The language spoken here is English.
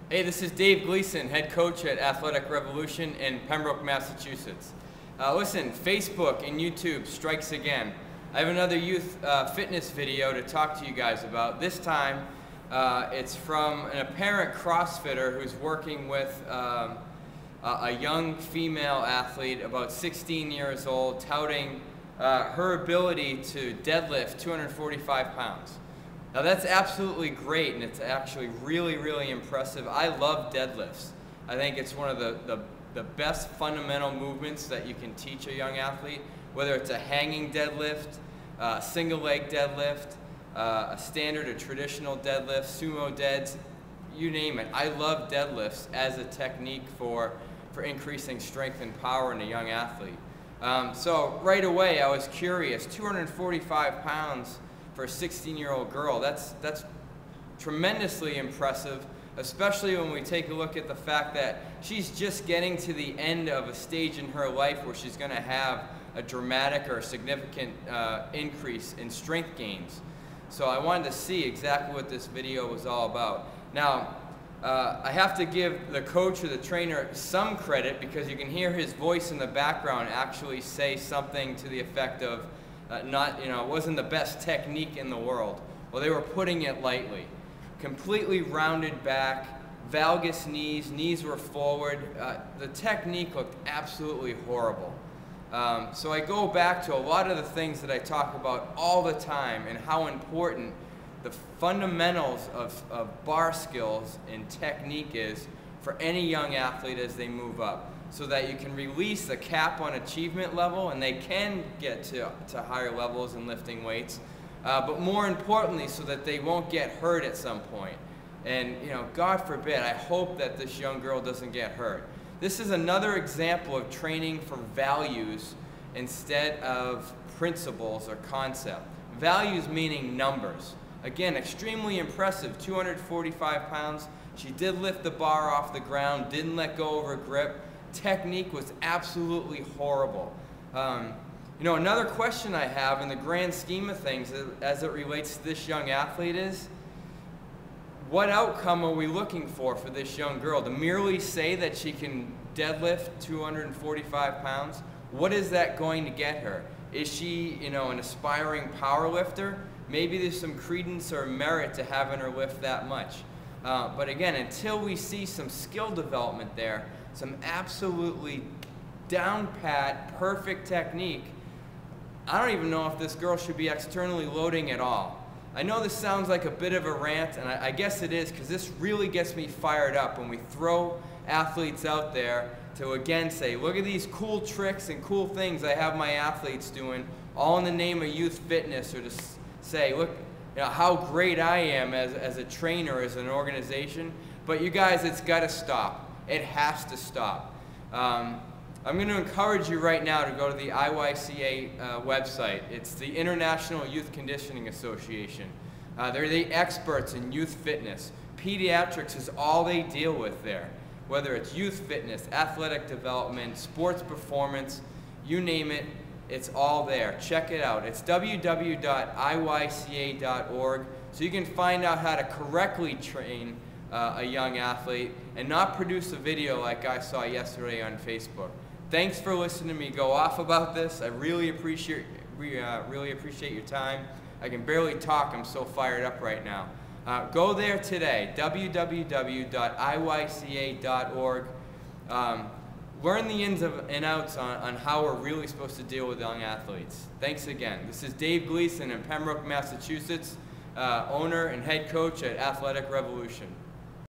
Hey, this is Dave Gleason, head coach at Athletic Revolution in Pembroke, Massachusetts. Listen, Facebook and YouTube strikes again. I have another youth fitness video to talk to you guys about. This time, it's from an apparent CrossFitter who's working with a young female athlete, about 16 years old, touting her ability to deadlift 245 pounds. Now that's absolutely great, and it's actually really, really impressive. I love deadlifts. I think it's one of the best fundamental movements that you can teach a young athlete, whether it's a hanging deadlift, single leg deadlift, a standard or traditional deadlift, sumo deads, you name it. I love deadlifts as a technique for increasing strength and power in a young athlete. So right away I was curious, 245 pounds for a 16-year-old girl, that's tremendously impressive, especially when we take a look at the fact that she's just getting to the end of a stage in her life where she's going to have a dramatic or significant increase in strength gains. So I wanted to see exactly what this video was all about. Now, I have to give the coach or the trainer some credit, because you can hear his voice in the background actually say something to the effect of, it wasn't the best technique in the world. Well, they were putting it lightly. Completely rounded back, valgus knees were forward. The technique looked absolutely horrible. So I go back to a lot of the things that I talk about all the time, and how important the fundamentals of bar skills and technique is for any young athlete as they move up, so that you can release the cap on achievement level and they can get to higher levels in lifting weights, but more importantly, so that they won't get hurt at some point. And God forbid, I hope that this young girl doesn't get hurt. This is another example of training for values instead of principles or concept. Values meaning numbers. Again, extremely impressive, 245 pounds. She did lift the bar off the ground, didn't let go of her grip. Technique was absolutely horrible. Another question I have in the grand scheme of things as it relates to this young athlete is, what outcome are we looking for this young girl? To merely say that she can deadlift 245 pounds? What is that going to get her? Is she, an aspiring power lifter? Maybe there's some credence or merit to having her lift that much. But again, until we see some skill development there, some absolutely down pat, perfect technique, I don't even know if this girl should be externally loading at all. I know this sounds like a bit of a rant, and I guess it is, because this really gets me fired up when we throw athletes out there to again say, look at these cool tricks and cool things I have my athletes doing, all in the name of youth fitness, or to say, look, how great I am as a trainer, as an organization. But you guys, it's got to stop. It has to stop. I'm going to encourage you right now to go to the IYCA website. It's the International Youth Conditioning Association. They're the experts in youth fitness. Pediatrics is all they deal with there. Whether it's youth fitness, athletic development, sports performance, you name it, it's all there. Check it out. It's www.iyca.org, so you can find out how to correctly train a young athlete and not produce a video like I saw yesterday on Facebook. Thanks for listening to me go off about this. I really appreciate your time. I can barely talk, I'm so fired up right now. Go there today, www.iyca.org. Learn the ins and outs on how we're really supposed to deal with young athletes. Thanks again. This is Dave Gleason in Pembroke, Massachusetts, owner and head coach at Athletic Revolution.